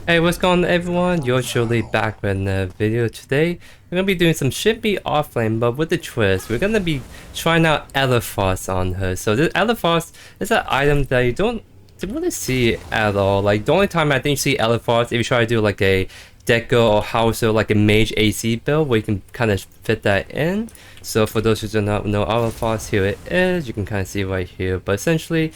Hey, what's going on everyone? You're surely back with a video today. We're gonna be doing some Shinbi offlane, but with the twist. We're gonna be trying out Elafrost on her. So this Elafrost is an item that you don't really see at all. Like the only time I think you see Elafrost if you try to do like a Deco or House or like a Mage AC build where you can kind of fit that in. So for those who do not know Elafrost, here it is. You can kind of see right here. But essentially,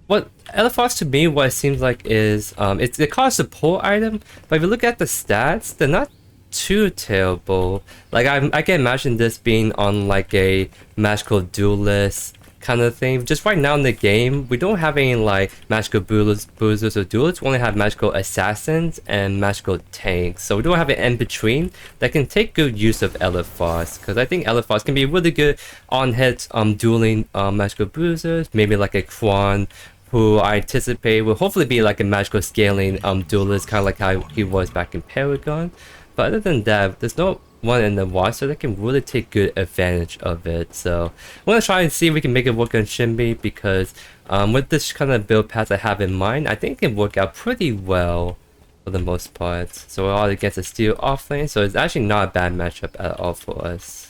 what Elafrost to me, what it seems like is, it's a cost support item, but if you look at the stats, they're not too terrible. Like I can imagine this being on like a magical duelist kind of thing. Just right now in the game, we don't have any like magical boozers or duelists. We only have magical assassins and magical tanks. So we don't have an in between that can take good use of Elafrost. Because I think Elafrost can be really good on hits dueling magical boozers, maybe like a Quan, who I anticipate will hopefully be like a magical scaling duelist, kind of like how he was back in Paragon. But other than that, there's no one in the roster that can really take good advantage of it. So I want to try and see if we can make it work on Shinbi, because with this kind of build path I have in mind, I think it can work out pretty well for the most part. So we're all against a steel offlane, so it's actually not a bad matchup at all for us.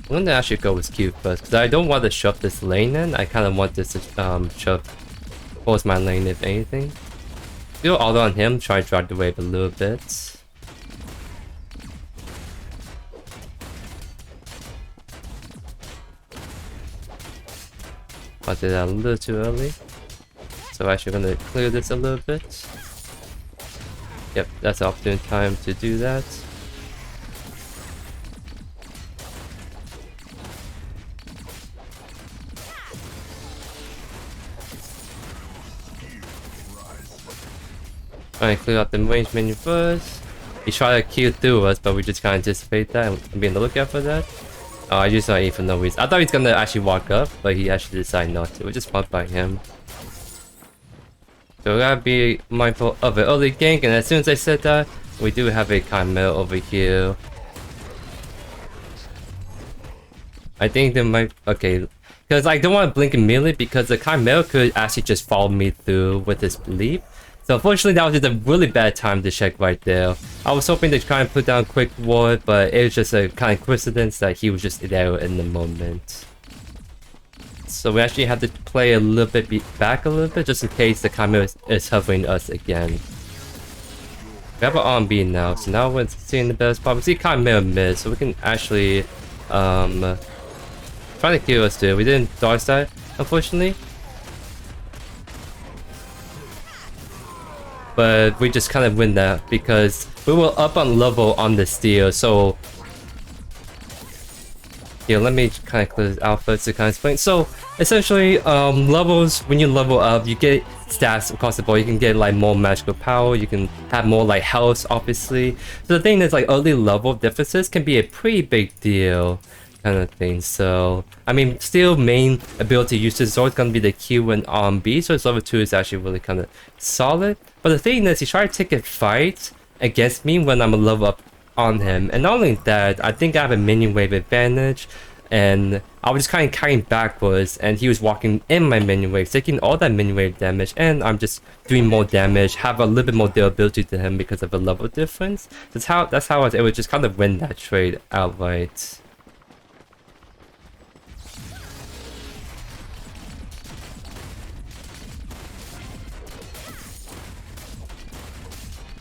I'm gonna actually go with Q first, because I don't want to shove this lane in. I kind of want this to shove force my lane if anything. Do all on him, try to drive the wave a little bit. I did that a little too early. So I'm actually gonna clear this a little bit. Yep, that's opportune time to do that. Alright, clear out the range menu first. He tried to kill through us, but we just can't anticipate that and be on the lookout for that. Oh, I just saw E for no reason. I thought he was gonna actually walk up, but he actually decided not to. We just walked by him. So we gotta be mindful of an early gank, and as soon as I said that, we do have a Chimera over here. I think there might... okay. Because I don't want to blink immediately, because the Chimera could actually just follow me through with his leap. So unfortunately, that was just a really bad time to check right there. I was hoping to kind of put down a quick ward, but it was just a kind of coincidence that he was just there in the moment. So we actually have to play a little bit back a little bit, just in case the Chimera is hovering us again. We have an R&B now, so now we're seeing the best spot. We see Chimera mid, so we can actually try to kill us too. We didn't dodge that, unfortunately. But we just kind of win that because we were up on level on the steel. So yeah, let me kind of clear this out first to kind of explain. So essentially, levels, when you level up, you get stats across the board. You can get like more magical power, you can have more like health, obviously. So the thing is, like, early level differences can be a pretty big deal, kind of thing. So I mean, still main ability usage is always gonna be the Q and R&B, so his level 2 is actually really kind of solid. But the thing is, he tried to take a fight against me when I'm a level up on him, and not only that, I think I have a minion wave advantage, and I was just kind of carrying backwards, and he was walking in my minion wave, taking all that minion wave damage, and I'm just doing more damage, have a little bit more durability to him because of a level difference. That's how I was able to just kind of win that trade outright.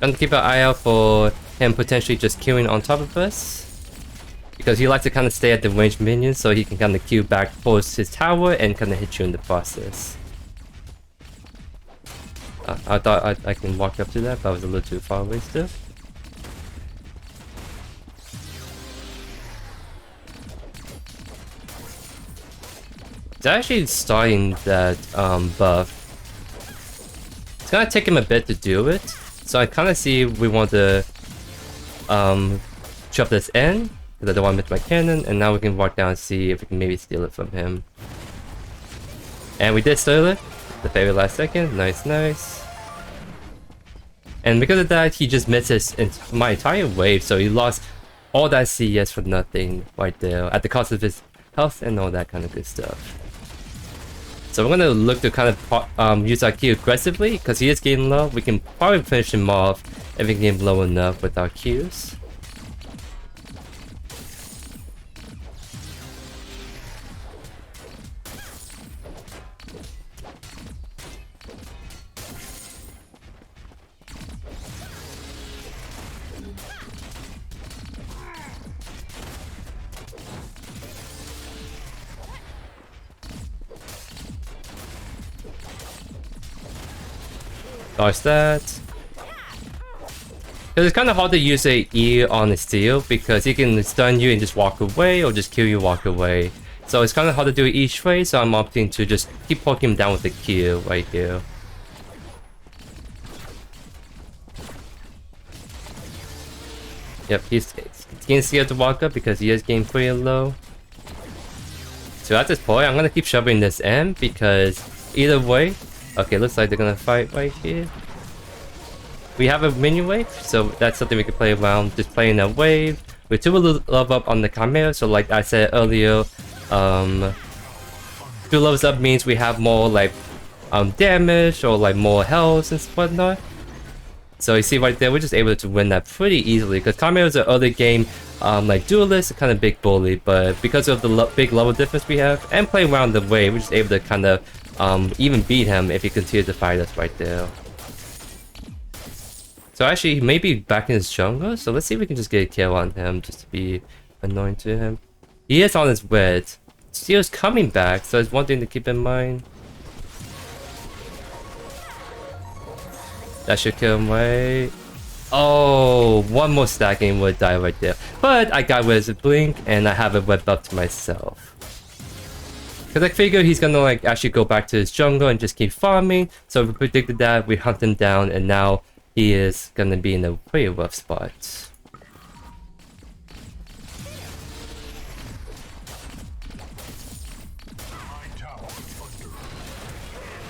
Gonna keep an eye out for him potentially just queuing on top of us, because he likes to kind of stay at the ranged minions so he can kind of queue back towards his tower and kind of hit you in the process. I thought I can walk up to that, but I was a little too far away still. It's actually starting that buff. It's gonna take him a bit to do it. So I kind of see we want to shove this in, because I don't want to miss my cannon, and now we can walk down and see if we can maybe steal it from him. And we did steal it, the very last second. Nice, nice. And because of that, he just misses my entire wave, so he lost all that CS for nothing right there, at the cost of his health and all that kind of good stuff. So we're gonna look to kind of use our Q aggressively because he is getting low. We can probably finish him off if we can get him low enough with our Qs. Dodge that. Because it's kind of hard to use a E on a steel because he can stun you and just walk away or just kill you walk away. So it's kind of hard to do it each way, so I'm opting to just keep poking him down with the Q right here. Yep, he's getting scared to walk up because he is getting pretty low. So at this point, I'm gonna keep shoving this in because either way, okay, looks like they're gonna fight right here. We have a minion wave, so that's something we can play around. Just playing a wave. We're 2 level up on the Chimera, so like I said earlier, 2 levels up means we have more like damage or like more health and whatnot. So you see right there, we're just able to win that pretty easily because Chimera is an early game like duelist, kind of big bully, but because of the big level difference we have and playing around the wave, we're just able to kind of even beat him if he continues to fight us right there. So actually, he may be back in his jungle, so let's see if we can just get a kill on him just to be annoying to him. He is on his wed. Steel's coming back, so it's one thing to keep in mind. That should kill him, right? Oh, one more stacking would die right there. But I got rid of the blink, and I have a web up to myself. Because I figured he's gonna like actually go back to his jungle and just keep farming. So we predicted that, we hunt him down, and now he is gonna be in a pretty rough spot.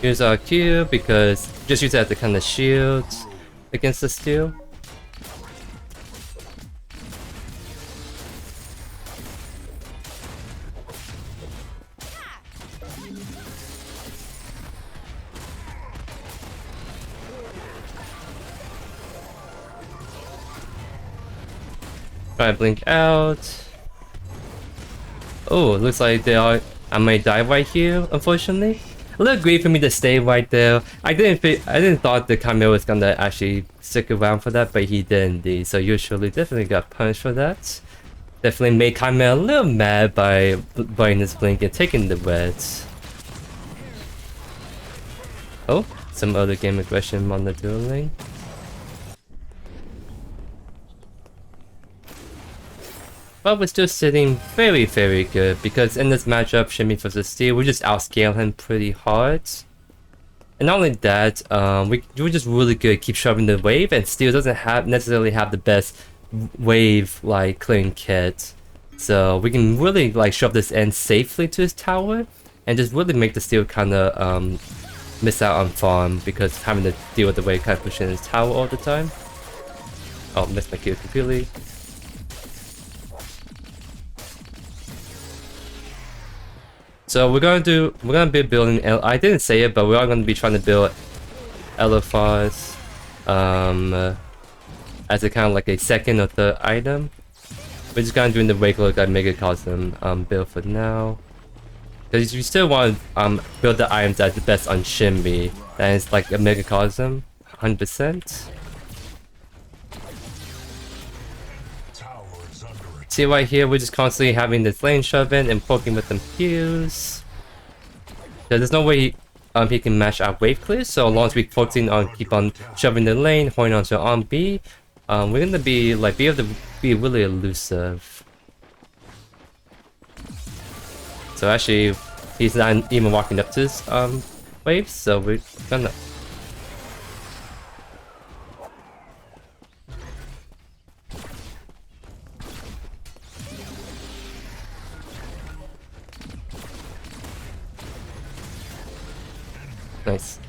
Here's our Q because just use that to kind of shield against the steel. Try to blink out. Oh, it looks like I might die right here, unfortunately. A little great for me to stay right there. I didn't thought the Chimera was gonna actually stick around for that, but he did indeed. So JoeYoursTruly definitely got punished for that. Definitely made Chimera a little mad by buying his blink and taking the reds. Oh, some other game aggression on the duel lane. But we're still sitting very, very good because in this matchup, Shinbi versus Steel, we just outscale him pretty hard. And not only that, we're just really good keep shoving the wave, and Steel doesn't necessarily have the best wave like clearing kit. So we can really like shove this in safely to his tower and just really make the Steel kind of miss out on farm because having to deal with the wave kind of pushing his tower all the time. Oh, missed my kill completely. So we're gonna be building. I didn't say it, but we are gonna be trying to build Elafrost as a kind of like a second or third item. We're just kind of doing the regular like Megacosm build for now, because you still want to build the items that's the best on Shinbi. That is like a Megacosm, 100%. See right here, we're just constantly having this lane shove in and poking with them Qs. There's no way he can match our wave clear, so as long as we focusing on keep on shoving the lane, holding onto on B, we're gonna be able to be really elusive. So actually, he's not even walking up to his wave, so we're gonna. Nice.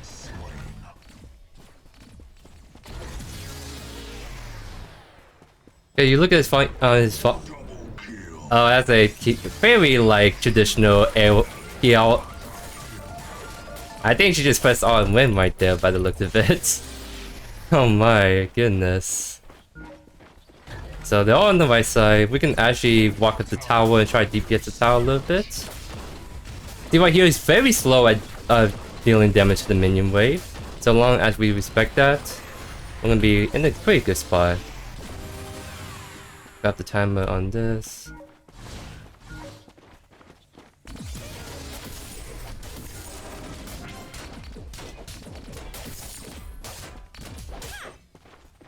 Okay, you look at his fight. Oh, that's a very like traditional I think she just pressed R and win right there by the look of it. Oh my goodness. So they're all on the right side. We can actually walk up the tower and try to DPS the tower a little bit. See right here is very slow at dealing damage to the minion wave. So long as we respect that, we're gonna be in a pretty good spot. Got the timer on this.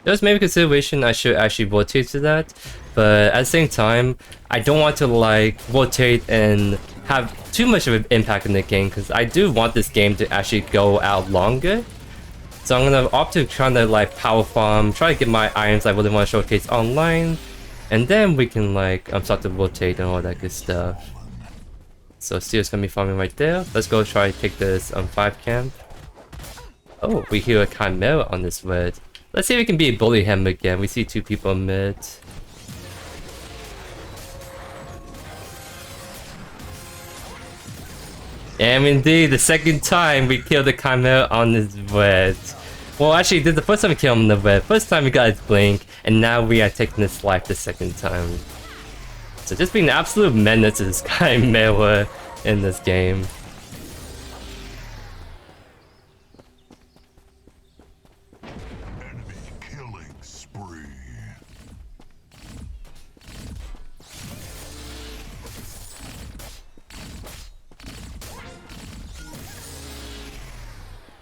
There's maybe consideration I should actually rotate to that, but at the same time, I don't want to like rotate and have too much of an impact in the game because I do want this game to actually go out longer. So I'm gonna opt to try to like power farm, try to get my items I really want to showcase online, and then we can like start to rotate and all that good stuff. So Steel's gonna be farming right there. Let's go try to take this 5 camp. Oh, we hear a Chimera on this red. Let's see if we can beat bully him again. We see 2 people mid. And indeed, the second time we killed the Chimera on his red. Well, actually, this is the first time we killed him on the red. First time we got his blink, and now we are taking his life the second time. So just being an absolute menace to this Chimera in this game.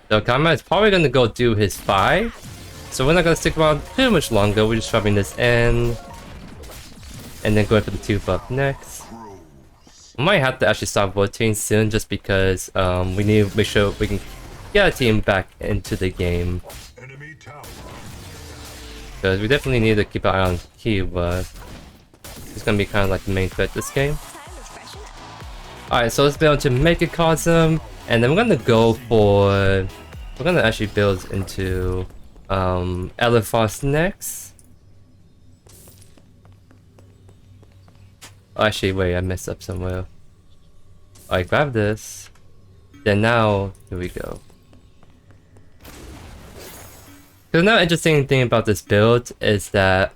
So Kama is probably gonna go do his 5. So we're not gonna stick around too much longer. We're just shoving this in. And then going for the 2 buff next. We might have to actually start rotating soon just because we need to make sure we can get our team back into the game. Because we definitely need to keep an eye on Kiva. He's gonna be kind of like the main threat this game. Alright, so let's build to Megacosm. And then we're gonna go for... We're gonna actually build into Elafrost next. Oh, actually, wait, I messed up somewhere. Alright, grab this. Then now, here we go. So another interesting thing about this build is that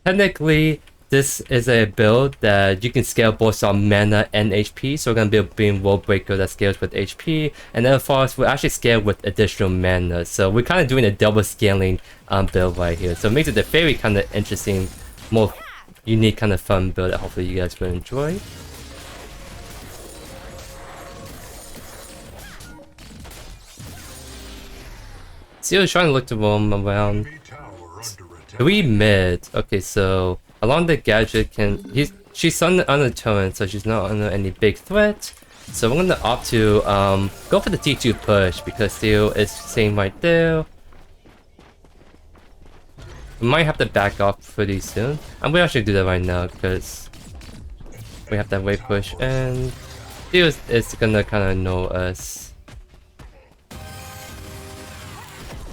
technically this is a build that you can scale both on mana and HP. So we're gonna be being World Breaker that scales with HP, and then Elafrost will actually scale with additional mana. So we're kind of doing a double scaling build right here. So it makes it a very kind of interesting, more unique kind of fun build that hopefully you guys will enjoy. Seal is trying to look to roam around. 3 mid. Okay, so along the gadget she's on the turn, so she's not under any big threat. So we're gonna opt to go for the T2 push because Seal is staying right there. We might have to back off pretty soon. And we actually do that right now because we have that wave push and Seal is gonna kinda know us.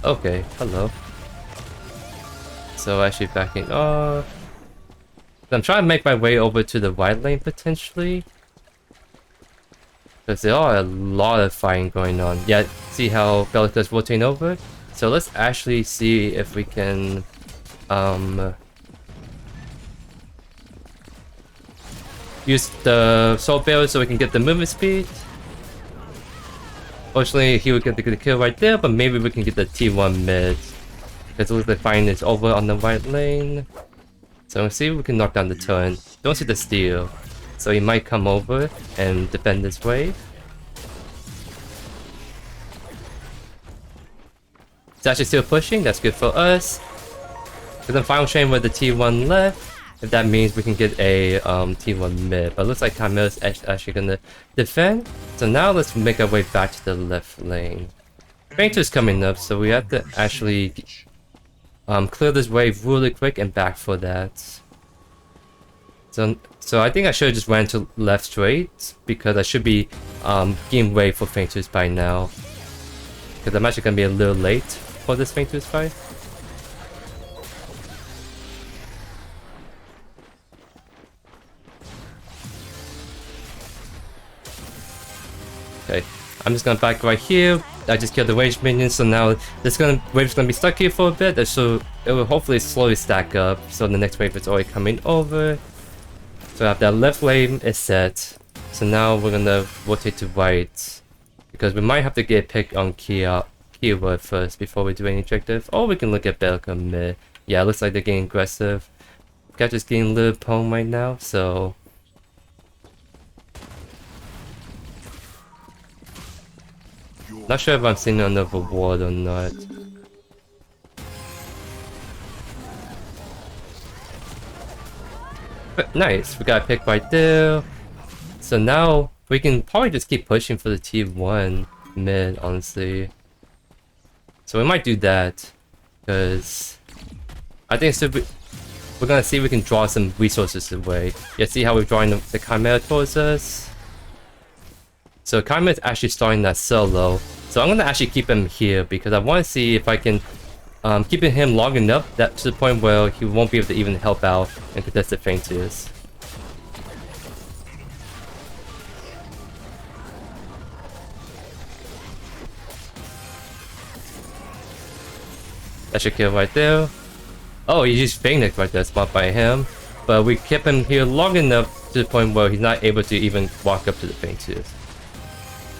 Okay, hello. So actually backing off. I'm trying to make my way over to the right lane potentially. Because there are a lot of fighting going on. Yeah, see how Bellica's rotating over? So let's actually see if we can use the Soulbearer so we can get the movement speed. Fortunately, he would get the kill right there, but maybe we can get the T1 mid. Because it looks like fighting is over on the right lane. So let's see if we can knock down the turn. Don't see the steal. So he might come over and defend this wave. It's actually still pushing, that's good for us. Because the final chain with the T1 left. If that means we can get a T1 mid. But it looks like Chimera's actually gonna defend. So now let's make our way back to the left lane. Painter is coming up, so we have to actually clear this wave really quick and back for that. So I think I should have just ran to left straight because I should be getting ready for Fainters by now. Because I'm actually gonna be a little late for this Fainters fight. Okay, I'm just gonna back right here. I just killed the rage minion, so now wave's gonna be stuck here for a bit, so it will hopefully slowly stack up. So the next wave is already coming over. So I have that left lane is set. So now we're gonna rotate to right, because we might have to get picked on keyword first before we do any objective. Or we can look at Belka mid. Yeah, it looks like they're getting aggressive. Catch is getting a little prone right now, so not sure if I'm seeing another ward or not. But nice, we got a pick right there. So now we can probably just keep pushing for the T1 mid, honestly. So we might do that, because I think we're gonna see if we can draw some resources away. Yeah, see how we're drawing the Chimera towards us? So Chimera is actually starting that solo. So I'm gonna actually keep him here because I want to see if I can keep him long enough that to the point where he won't be able to even help out in contested fainters. That should kill right there. Oh, he just fainted right there, spot by him. But we kept him here long enough to the point where he's not able to even walk up to the fainters.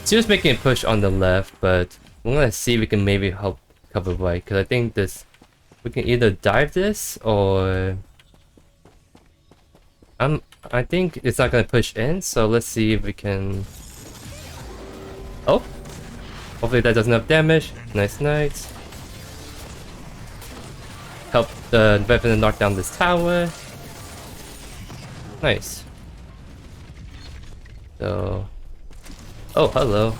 So just making a push on the left, but we're gonna see if we can maybe help cover right, because I think we can either dive this or I think it's not gonna push in, so let's see if we can. Oh, hopefully that does enough damage. Nice. Help the weapon knock down this tower. Nice. So, oh, hello.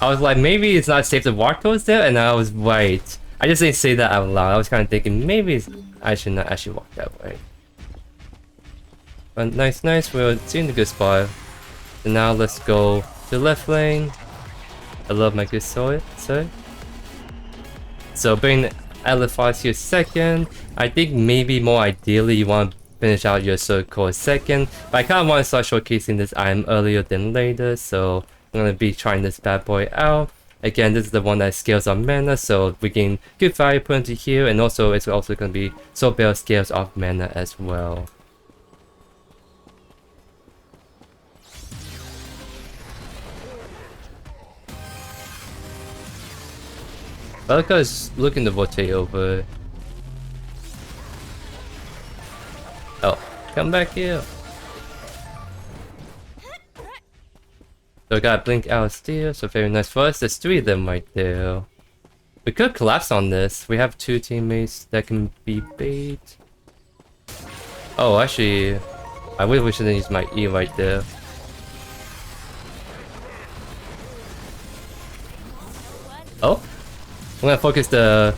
I was like, maybe it's not safe to walk towards there, and I was right. I just didn't say that out loud. I was kind of thinking maybe I should not actually walk that way. But nice. We're in a good spot. So now let's go to the left lane. I love my good sword. So bring Elafrost here second. I think maybe more ideally you want to finish out your Azure Core second. But I kind of want to start showcasing this item earlier than later. So I'm going to be trying this bad boy out. Again, this is the one that scales on mana, so we gain good value put into here, and also it's also going to be Soulbearer scales off mana as well. Belka is looking to rotate over. Oh, come back here. So I got Blink out steer, so very nice for us. There's 3 of them right there. We could collapse on this. We have 2 teammates that can be bait. Oh, actually, I really wish I didn't use my E right there. Oh, I'm gonna focus the.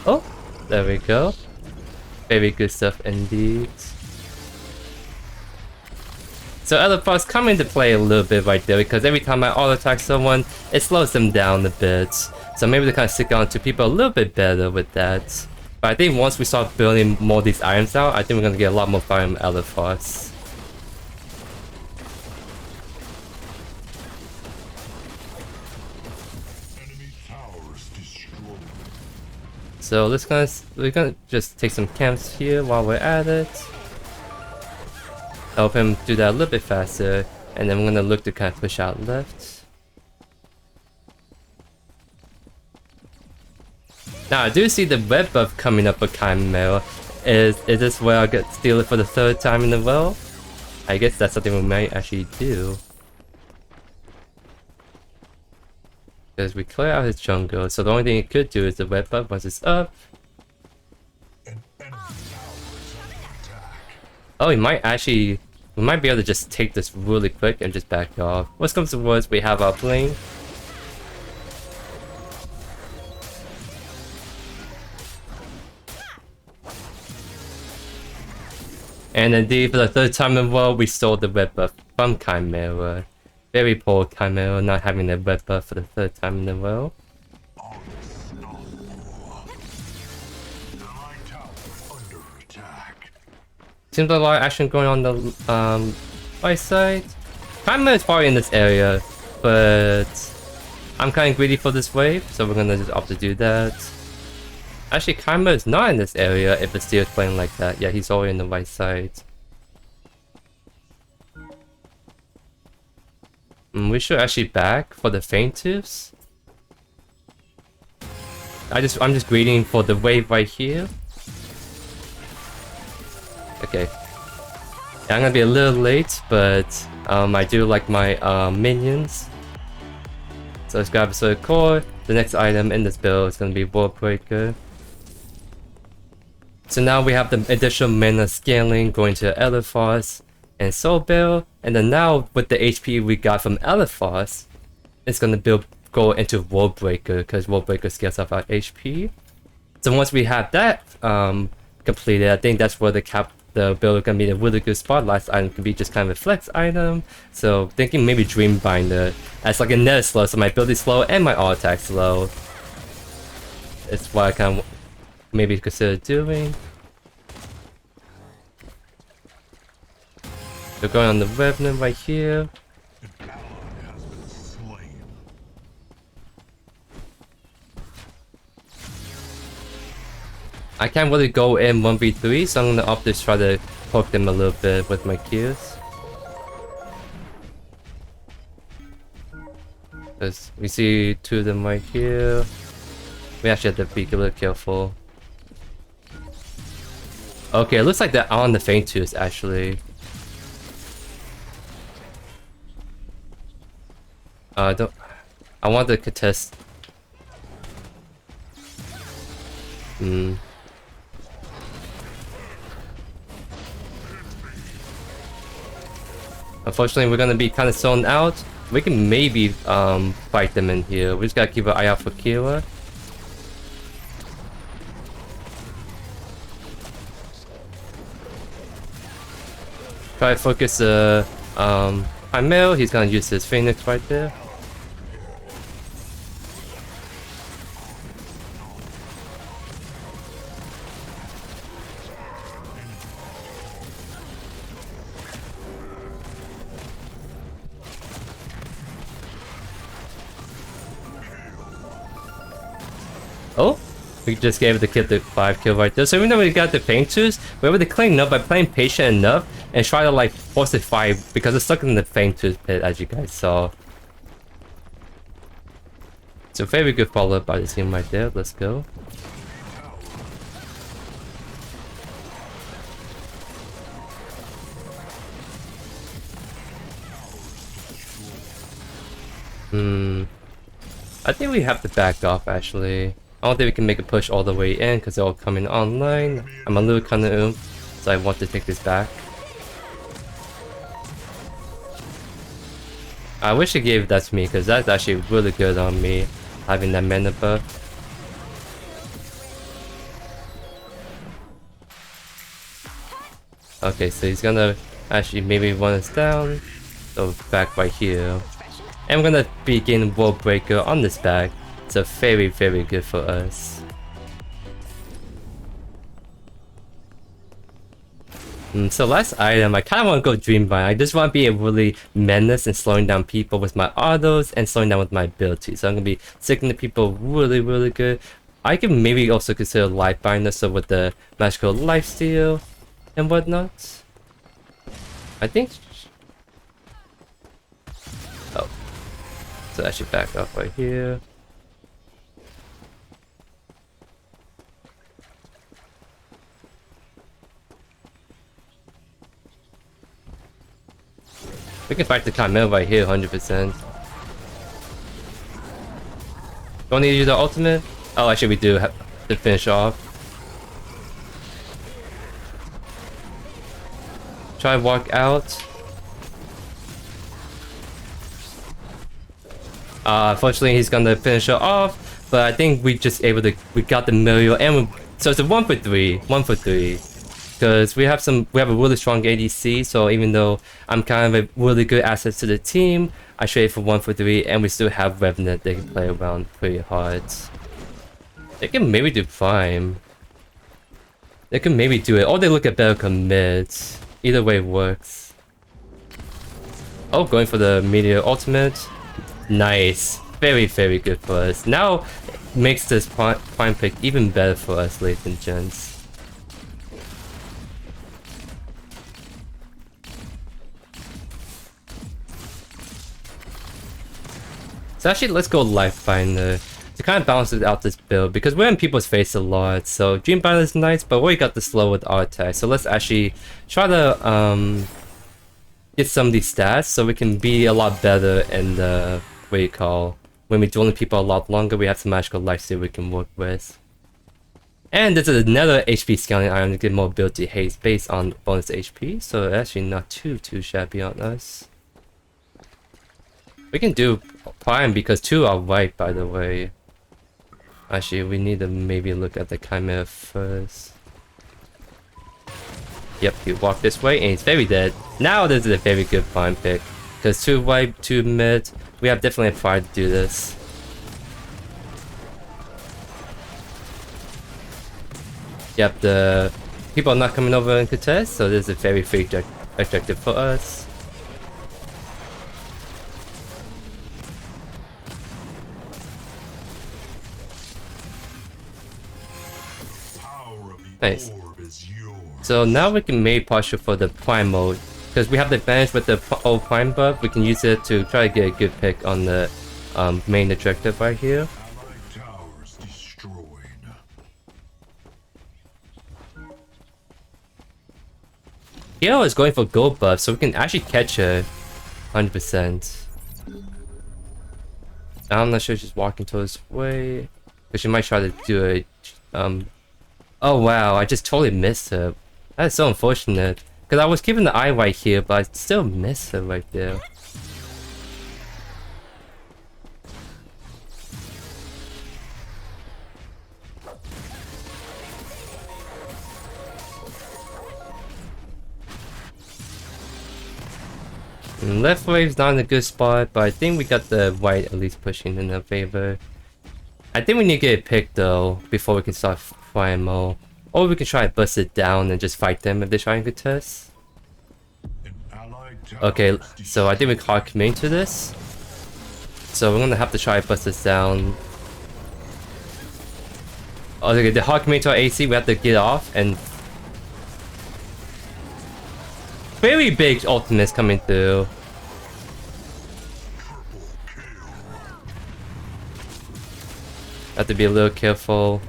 Oh, there we go. Very good stuff indeed. So Elafrost come into play a little bit right there, because every time I auto attack someone, it slows them down a bit. So maybe they kind of stick on to people a little bit better with that. But I think once we start building more of these items out, I think we're gonna get a lot more fire from Elafrost. So we're gonna just take some camps here while we're at it. Help him do that a little bit faster, and then we're gonna look to kind of push out left. Now I do see the red buff coming up with Chimera. Is this where I'll get steal it for the 3rd time in a row? I guess that's something we might actually do. Because we clear out his jungle, so the only thing it could do is the red buff once it's up. Oh, we might be able to just take this really quick and just back off. Worst comes to worst, we have our plane. And indeed, for the 3rd time in a row, we stole the red buff from Chimera. Very poor Chimera not having the red buff for the third time in a row. Seems like a lot of action going on the right side. Chimera is probably in this area, but I'm kind of greedy for this wave, so we're gonna just opt to do that. Actually, Chimera is not in this area if it's still playing like that. Yeah, he's already in the right side. We should actually back for the feintures. I'm just waiting for the wave right here. Okay. Yeah, I'm gonna be a little late, but I do like my minions. So let's grab Azure Core. The next item in this build is gonna be World Breaker. So now we have the additional mana scaling going to Elafrost and Soulbearer, and then now with the HP we got from Elafrost, it's gonna go into World Breaker because World Breaker scales off our HP. So once we have that completed, I think that's where the build is gonna be a really good spot. Last item could be just kind of a flex item. So thinking maybe Dreambinder as like a net slow, so my build is slow and my all attack slow. It's what I kind of maybe consider doing. We're going on the Revenant right here. I can't really go in 1v3, so I'm gonna opt to try to poke them a little bit with my Qs. Because we see two of them right here. We actually have to be a little careful. Okay, it looks like they're on the feintures actually. I want to contest. Unfortunately, we're gonna be kind of zoned out. We can maybe fight them in here. We just gotta keep an eye out for Kira. Try to focus Chimera. He's gonna use his Phoenix right there. Oh, we just gave the kid the 5 kill right there. So even though we got the feintures, we're able to clean up by playing patient enough and try to like force the fight because it's stuck in the feintures pit as you guys saw. It's a very good follow up by the team right there. Let's go. I think we have to back off actually. I don't think we can make a push all the way in because they're all coming online. I'm a little kind of so I want to take this back. I wish they gave that to me because that's actually really good on me, having that mana buff. Okay, so he's gonna actually maybe run us down. So back right here. And we're gonna begin World Breaker on this back. So very, very good for us. So last item, I kind of want to go Dreambind. I just want to be a really menace and slowing down people with my autos and slowing down with my ability. So I'm going to be sticking to people really, really good. I can maybe also consider Lightbinder, so with the magical lifesteal and whatnot. I think... Oh. So I should back off right here. We can fight the Chimera right here, 100%. Don't need to use the ultimate? Oh, actually we do have to finish off. Try walk out. Unfortunately he's gonna finish it off, but I think we just able to, we got the Muriel and so it's a 1 for 3. because we have a really strong ADC. So even though I'm kind of a really good asset to the team, I trade for 1 for 3, and we still have Revenant they can play around pretty hard. They can maybe do Prime. They can maybe do it, or they look at better commits. Either way works. Oh, going for the Meteor ultimate. Nice. Very, very good for us. Now, makes this Prime pick even better for us, ladies and gents. So actually, let's go Lifeliner to kind of balance out this build, because we're in people's face a lot. So Dream Binder is nice, but we got the slow with our attack. So let's actually try to get some of these stats so we can be a lot better in the when we're dueling people a lot longer. We have some magical lifesteal we can work with. And there's another HP scaling iron to get more ability haste based on bonus HP, so actually not too shabby on us. We can do Prime because 2 are right, by the way. Actually, we need to maybe look at the Chimera first. Yep, you walk this way and he's very dead. Now this is a very good Prime pick, because 2 right, 2 mid. We have definitely a pride to do this. Yep, the people are not coming over in contest, so this is a very free objective for us. Nice. So now we can maybe partial for the Prime mode, because we have the advantage with the old Prime buff. We can use it to try to get a good pick on the main objective right here. Hero is going for gold buff, so we can actually catch her 100%. I'm not sure she's walking towards this way, because she might try to do a oh wow, I just totally missed her. That is so unfortunate, because I was keeping the eye right here, but I still missed her right there. And left wave's not in a good spot, but I think we got the right at least pushing in our favor. I think we need to get it picked though before we can start flying more. Or we can try to bust it down and just fight them if they try and contest. Okay, so I think we can't commit to this. So we're gonna have to try to bust this down. Okay, the hard commit to our AC, we have to get off and very big ultimates coming through. Have to be a little careful.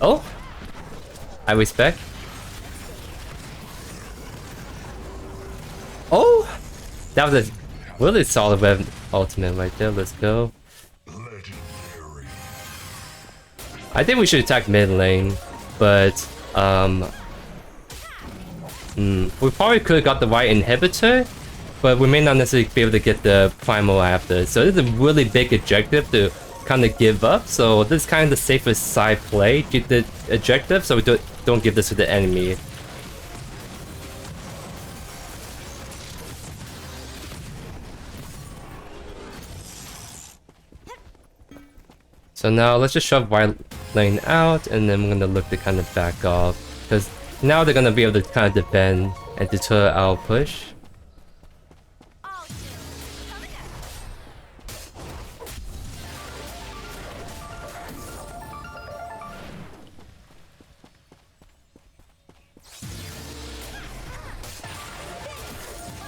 Oh, I respect. Oh, that was a really solid web ultimate right there. Let's go. I think we should attack mid lane, but we probably could have got the right inhibitor, but we may not necessarily be able to get the primal after. So this is a really big objective to kind of give up. So this is kind of the safest side play. Get the objective, so we don't give this to the enemy. So now let's just shove right lane out, and then we're gonna look to kind of back off, because now they're gonna be able to kind of defend and deter our push.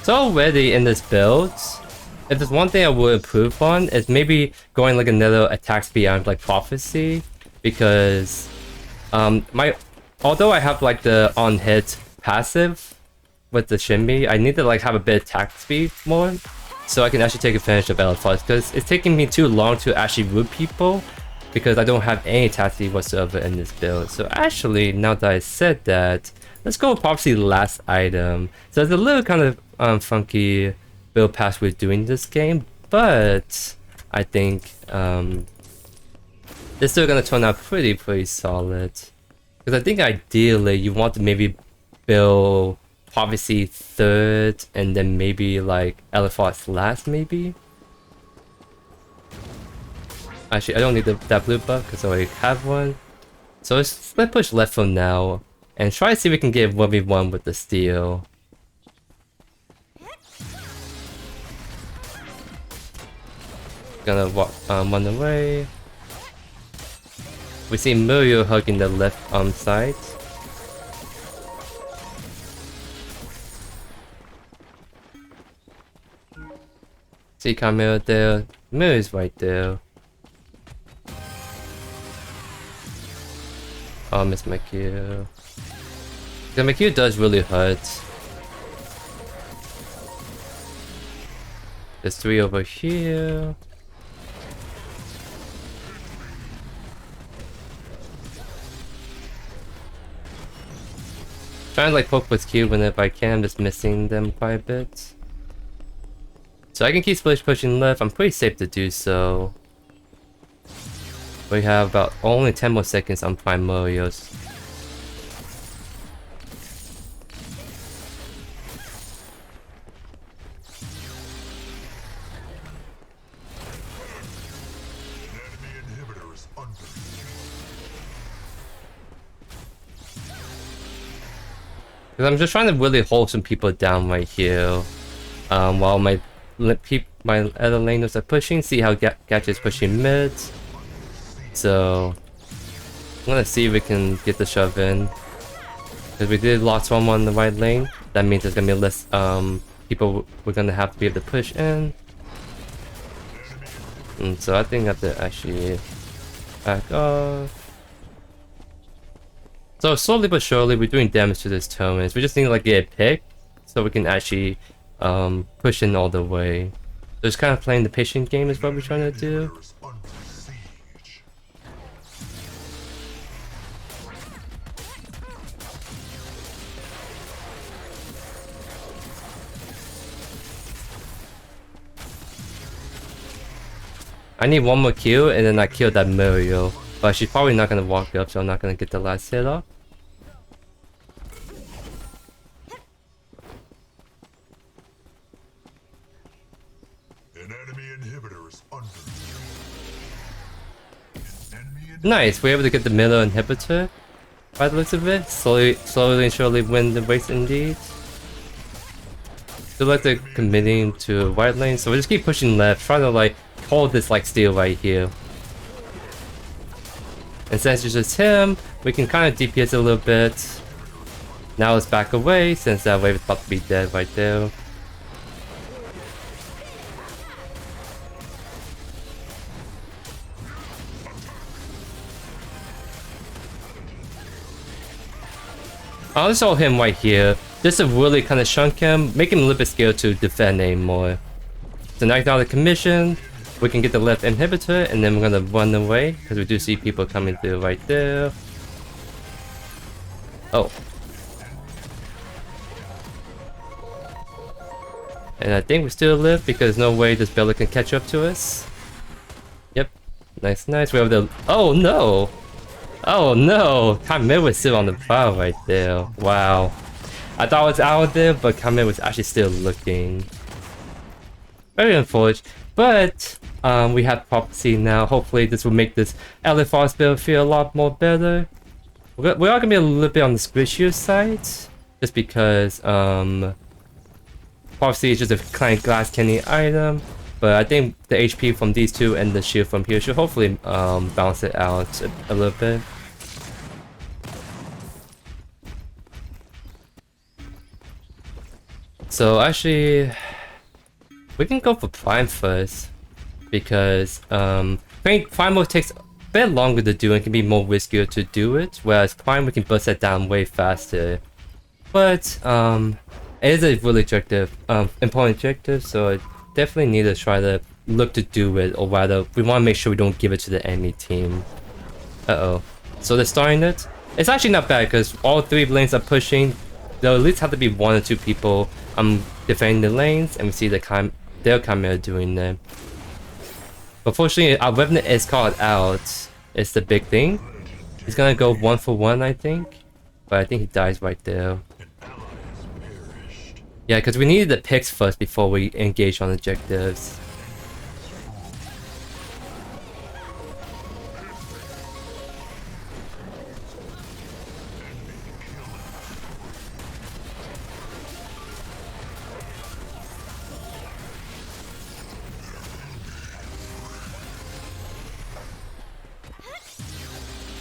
So already in this build, if there's one thing I would improve on, is maybe going like another attack speed on like Prophecy, because although I have like the on hit passive with the Shinbi, I need to like have a bit of attack speed more, so I can actually take advantage of Elafrost, because it's taking me too long to actually root people, because I don't have any attack speed whatsoever in this build. So actually, now that I said that, let's go with Prophecy last item. So it's a little kind of funky build pass we're doing this game, but I think it's still gonna turn out pretty solid. Because I think ideally you want to maybe build Prophecy third, and then maybe like Elafrost last, maybe? Actually, I don't need that blue buff because I already have one. So let's push left for now and try to see if we can get 1v1 with the steel. Gonna walk, run away. We see Muriel hugging the left side. See Camille there. Muriel's right there. Oh, miss my Q. The my Q does really hurt. There's 3 over here. Trying to like poke with Q whenever I can, I'm just missing them quite a bit. So I can keep splish pushing left, I'm pretty safe to do so. We have about only 10 more seconds on Primordials. Because I'm just trying to really hold some people down right here, while my other laners are pushing. See how Gadget's pushing mid. So I'm gonna see if we can get the shove in. Because we did lost one on the right lane. That means there's gonna be less people we're gonna have to be able to push in. And so I think I have to actually back off. So slowly but surely we're doing damage to this Thomas. We just need to like get a pick so we can actually push in all the way. Just kind of playing the patient game is what we're trying to do. I need one more kill and then I kill that Muriel. But she's probably not gonna walk up, so I'm not gonna get the last hit off. An enemy inhibitor is under. Nice, we're able to get the middle inhibitor by the looks of it. Slowly and surely win the race indeed. Feel like they're committing to white lane, so we just keep pushing left, trying to like hold this like steal right here. And since it's just him, we can kind of DPS a little bit. Now let's back away since that wave is about to be dead right there. I'll just hold him right here, just to really kind of shunk him, make him a little bit scared to defend anymore. So knock down the commission. We can get the left inhibitor and then we're gonna run away because we do see people coming through right there. Oh. And I think we still live because no way this Bella can catch up to us. Yep. Nice, nice. We have the. Oh no! Oh no! Kame was still on the plow right there. Wow. I thought it was out there, but Kame was actually still looking. Very unfortunate. But we have Prophecy now. Hopefully this will make this Elafrost build feel a lot more better. We are going to be a little bit on the squishier side. Just because Prophecy is just a kind glass candy item. But I think the HP from these two and the shield from here should hopefully balance it out a little bit. So actually, we can go for Prime first, because I think Prime takes a bit longer to do and can be more riskier to do it, whereas Prime we can burst that down way faster. But it is a really important objective, so I definitely need to try to look to do it, or rather, we want to make sure we don't give it to the enemy team. Uh-oh. So they're starting it. It's actually not bad, because all 3 lanes are pushing. There'll at least have to be 1 or 2 people defending the lanes, and we see their camera doing that. But fortunately, our Revenant is called out. It's the big thing. He's gonna go 1 for 1, I think. But I think he dies right there. Yeah, because we needed the picks first before we engage on objectives.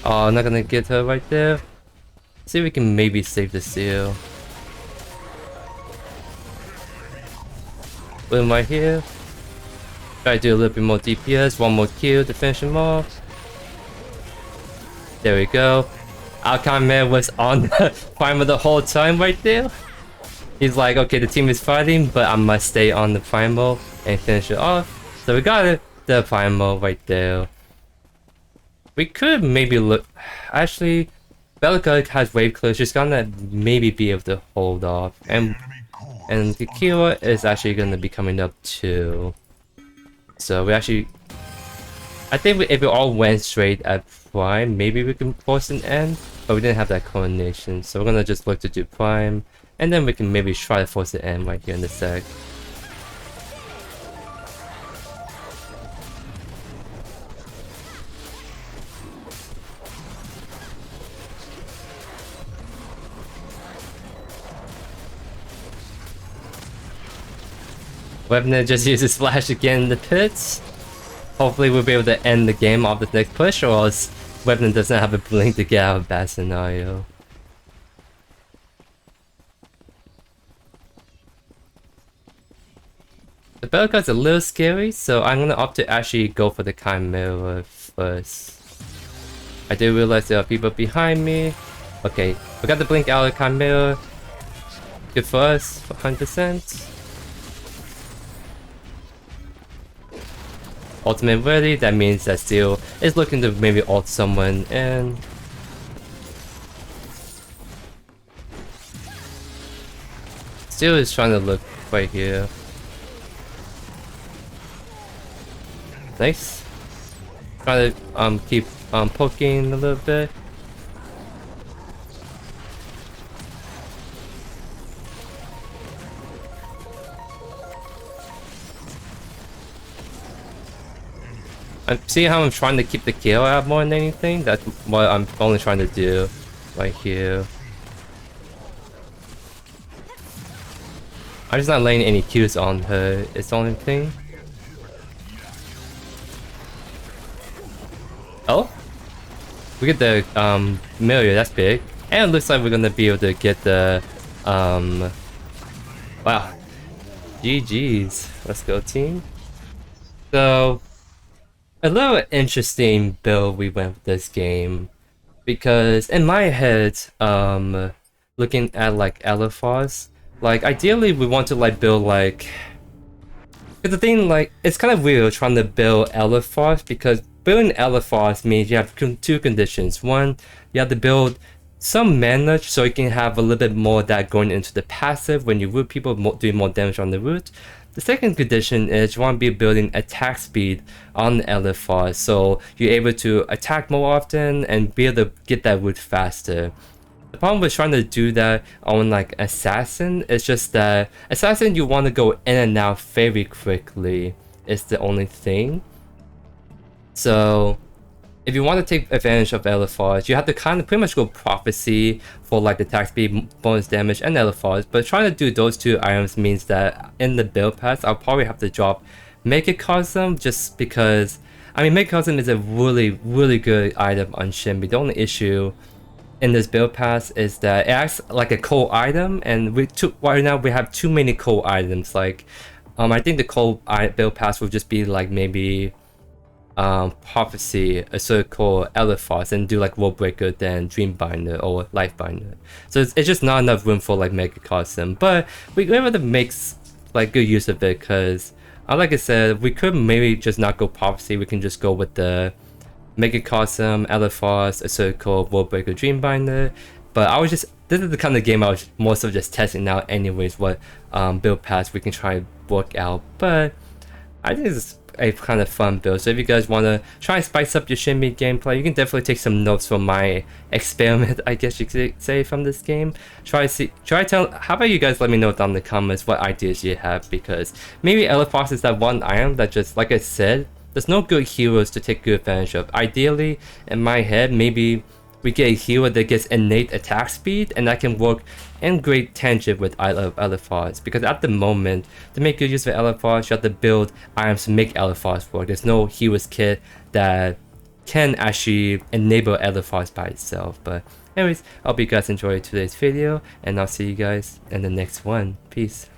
Oh, I'm not gonna get her right there. See if we can maybe save the seal. Put him right here. Try to do a little bit more DPS, one more kill to finish him off. There we go. Our Chimera was on the primer the whole time right there. He's like, okay, the team is fighting, but I must stay on the primal and finish it off. So we got it, the primal right there. We could maybe look. Actually, Bellica has wave clear. She's gonna maybe be able to hold off, and Kikira is actually gonna be coming up too. So we actually, I think if we all went straight at Prime, maybe we can force an end, but we didn't have that coordination. So we're gonna just look to do Prime, and then we can maybe try to force an end right here in a sec. Webner just uses Flash again in the pits. Hopefully we'll be able to end the game off the next push, or else Webner doesn't have a blink to get out of that scenario. The Bellicard's a little scary, so I'm gonna opt to actually go for the Chimera first. I did realize there are people behind me. Okay, we got the blink out of Chimera. Good for us, 100%. Ultimate ready, that means that Steel is looking to maybe ult someone, and Steel is trying to look right here. Nice. Try to keep poking a little bit. See how I'm trying to keep the kill out more than anything? That's what I'm only trying to do right here. I'm just not laying any Qs on her, it's the only thing. Oh? We get the Milia, that's big. And it looks like we're gonna be able to get the wow. GG's. Let's go team. So a little interesting build we went with this game, because in my head, looking at like Elafrost, like ideally we want to like build like, because the thing like it's kind of weird trying to build Elafrost, because building Elafrost means you have two conditions. One, you have to build some mana so you can have a little bit more of that going into the passive when you root people, doing more damage on the root. The second condition is you want to be building attack speed on the Elafrost, so you're able to attack more often and be able to get that root faster. The problem with trying to do that on like Assassin is just that Assassin you want to go in and out very quickly is the only thing. So if you want to take advantage of Elafrost, you have to kind of pretty much go Prophecy for like the attack speed, bonus damage, and Elafrost. But trying to do those two items means that in the build pass, I'll probably have to drop Megacosm, just because, I mean, Megacosm is a really good item on Shinbi. The only issue in this build pass is that it acts like a core item, and right now we have too many core items. Like, I think the core build pass will just be like maybe Prophecy, Azure Core, Elafrost, and do like World Breaker, then Dreambinder or Lifebinder. So it's just not enough room for like Megacosm, but we're able to make like good use of it, because like I said, we could maybe just not go Prophecy, we can just go with the Megacosm, Elafrost, Azure Core, World Breaker, Dreambinder. But I was just, this is the kind of game I was more so just testing out anyways, what build pass we can try and work out. But I think a kind of fun build. So if you guys want to try and spice up your Shinbi gameplay, you can definitely take some notes from my experiment, I guess you could say, from this game. How about you guys let me know down in the comments what ideas you have, because maybe Elafrost is that one item that just, like I said, there's no good heroes to take good advantage of. Ideally, in my head, maybe we get a hero that gets innate attack speed, and that can work in great tangent with Elafrost. Because at the moment, to make good use of Elafrost, you have to build items to make Elafrost work. There's no hero's kit that can actually enable Elafrost by itself. But anyways, I hope you guys enjoyed today's video, and I'll see you guys in the next one. Peace.